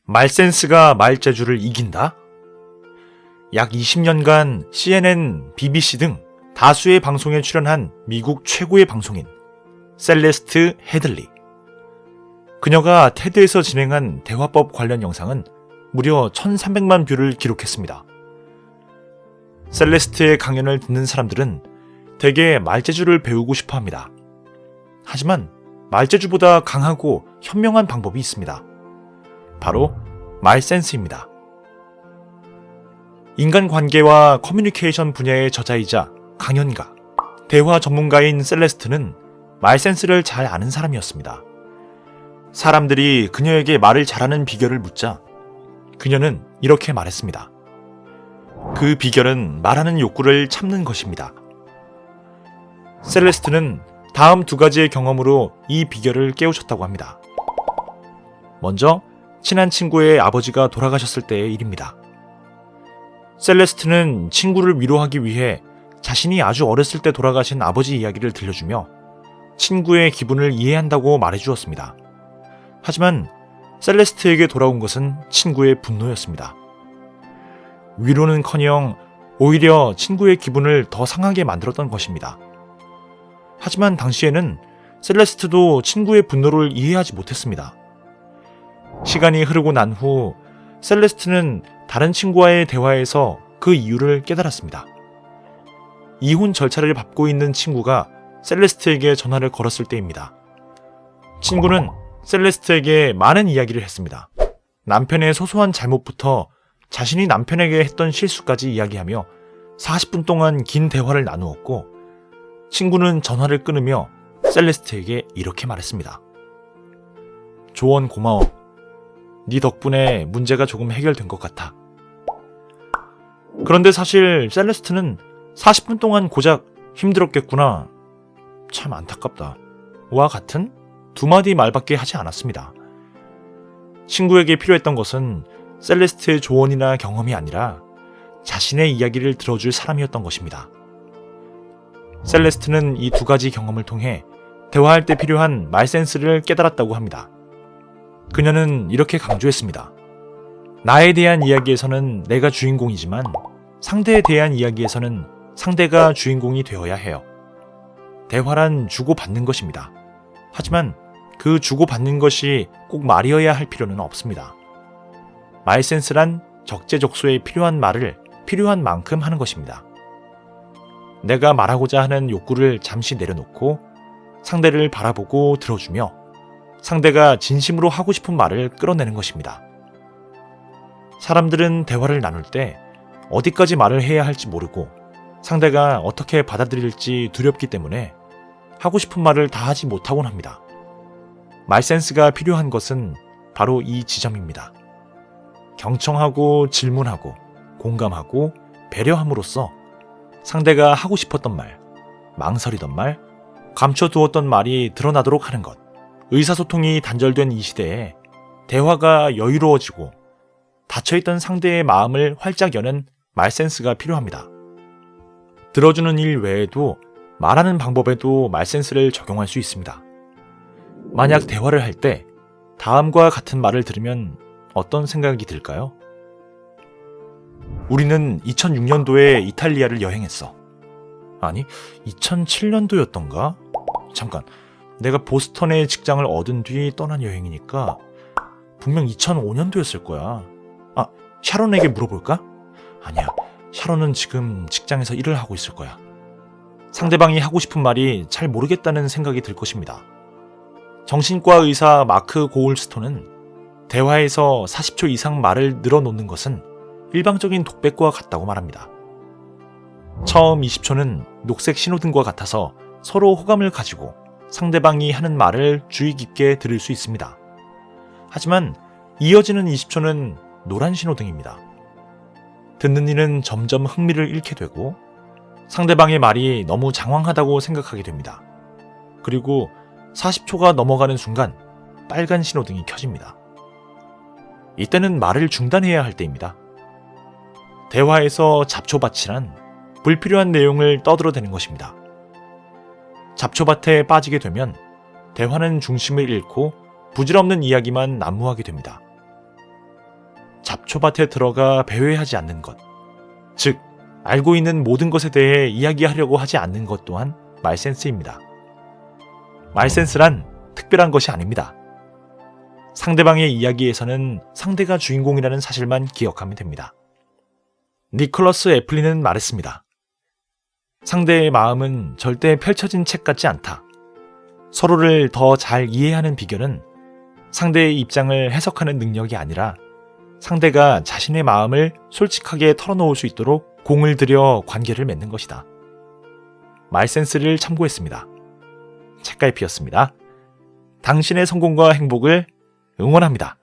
말센스가 말재주를 이긴다? 약 20년간 CNN, BBC 등 다수의 방송에 출연한 미국 최고의 방송인 셀레스트 헤들리. 그녀가 테드에서 진행한 대화법 관련 영상은 무려 1300만 뷰를 기록했습니다. 셀레스트의 강연을 듣는 사람들은 대개 말재주를 배우고 싶어 합니다. 하지만 말재주보다 강하고 현명한 방법이 있습니다. 바로 말센스입니다. 인간관계와 커뮤니케이션 분야의 저자이자 강연가, 대화 전문가인 셀레스트는 말센스를 잘 아는 사람이었습니다. 사람들이 그녀에게 말을 잘하는 비결을 묻자 그녀는 이렇게 말했습니다. 그 비결은 말하는 욕구를 참는 것입니다. 셀레스트는 다음 두 가지의 경험으로 이 비결을 깨우쳤다고 합니다. 먼저 친한 친구의 아버지가 돌아가셨을 때의 일입니다. 셀레스트는 친구를 위로하기 위해 자신이 아주 어렸을 때 돌아가신 아버지 이야기를 들려주며 친구의 기분을 이해한다고 말해주었습니다. 하지만 셀레스트에게 돌아온 것은 친구의 분노였습니다. 위로는커녕 오히려 친구의 기분을 더 상하게 만들었던 것입니다. 하지만 당시에는 셀레스트도 친구의 분노를 이해하지 못했습니다. 시간이 흐르고 난 후 셀레스트는 다른 친구와의 대화에서 그 이유를 깨달았습니다. 이혼 절차를 밟고 있는 친구가 셀레스트에게 전화를 걸었을 때입니다. 친구는 셀레스트에게 많은 이야기를 했습니다. 남편의 소소한 잘못부터 자신이 남편에게 했던 실수까지 이야기하며 40분 동안 긴 대화를 나누었고, 친구는 전화를 끊으며 셀레스트에게 이렇게 말했습니다. 조언 고마워. 네 덕분에 문제가 조금 해결된 것 같아. 그런데 사실 셀레스트는 40분 동안 고작 힘들었겠구나, 참 안타깝다 와 같은 두 마디 말밖에 하지 않았습니다. 친구에게 필요했던 것은 셀레스트의 조언이나 경험이 아니라 자신의 이야기를 들어줄 사람이었던 것입니다. 셀레스트는 이 두 가지 경험을 통해 대화할 때 필요한 말센스를 깨달았다고 합니다. 그녀는 이렇게 강조했습니다. 나에 대한 이야기에서는 내가 주인공이지만 상대에 대한 이야기에서는 상대가 주인공이 되어야 해요. 대화란 주고받는 것입니다. 하지만 그 주고받는 것이 꼭 말이어야 할 필요는 없습니다. 말센스란 적재적소에 필요한 말을 필요한 만큼 하는 것입니다. 내가 말하고자 하는 욕구를 잠시 내려놓고 상대를 바라보고 들어주며 상대가 진심으로 하고 싶은 말을 끌어내는 것입니다. 사람들은 대화를 나눌 때 어디까지 말을 해야 할지 모르고 상대가 어떻게 받아들일지 두렵기 때문에 하고 싶은 말을 다 하지 못하곤 합니다. 말센스가 필요한 것은 바로 이 지점입니다. 경청하고 질문하고 공감하고 배려함으로써 상대가 하고 싶었던 말, 망설이던 말, 감춰두었던 말이 드러나도록 하는 것. 의사소통이 단절된 이 시대에 대화가 여유로워지고 닫혀있던 상대의 마음을 활짝 여는 말센스가 필요합니다. 들어주는 일 외에도 말하는 방법에도 말센스를 적용할 수 있습니다. 만약 대화를 할 때 다음과 같은 말을 들으면 어떤 생각이 들까요? 우리는 2006년도에 이탈리아를 여행했어. 아니, 2007년도였던가? 잠깐, 내가 보스턴에 직장을 얻은 뒤 떠난 여행이니까 분명 2005년도였을 거야. 아, 샤론에게 물어볼까? 아니야, 샤론은 지금 직장에서 일을 하고 있을 거야. 상대방이 하고 싶은 말이 잘 모르겠다는 생각이 들 것입니다. 정신과 의사 마크 고울스톤은 대화에서 40초 이상 말을 늘어놓는 것은 일방적인 독백과 같다고 말합니다. 처음 20초는 녹색 신호등과 같아서 서로 호감을 가지고 상대방이 하는 말을 주의 깊게 들을 수 있습니다. 하지만 이어지는 20초는 노란 신호등입니다. 듣는 이는 점점 흥미를 잃게 되고 상대방의 말이 너무 장황하다고 생각하게 됩니다. 그리고 40초가 넘어가는 순간 빨간 신호등이 켜집니다. 이때는 말을 중단해야 할 때입니다. 대화에서 잡초밭이란 불필요한 내용을 떠들어대는 것입니다. 잡초밭에 빠지게 되면 대화는 중심을 잃고 부질없는 이야기만 난무하게 됩니다. 잡초밭에 들어가 배회하지 않는 것, 즉 알고 있는 모든 것에 대해 이야기하려고 하지 않는 것 또한 말센스입니다. 말센스란 특별한 것이 아닙니다. 상대방의 이야기에서는 상대가 주인공이라는 사실만 기억하면 됩니다. 니콜러스 애플린은 말했습니다. 상대의 마음은 절대 펼쳐진 책 같지 않다. 서로를 더 잘 이해하는 비결은 상대의 입장을 해석하는 능력이 아니라 상대가 자신의 마음을 솔직하게 털어놓을 수 있도록 공을 들여 관계를 맺는 것이다. 말센스를 참고했습니다. 책갈피였습니다. 당신의 성공과 행복을 응원합니다.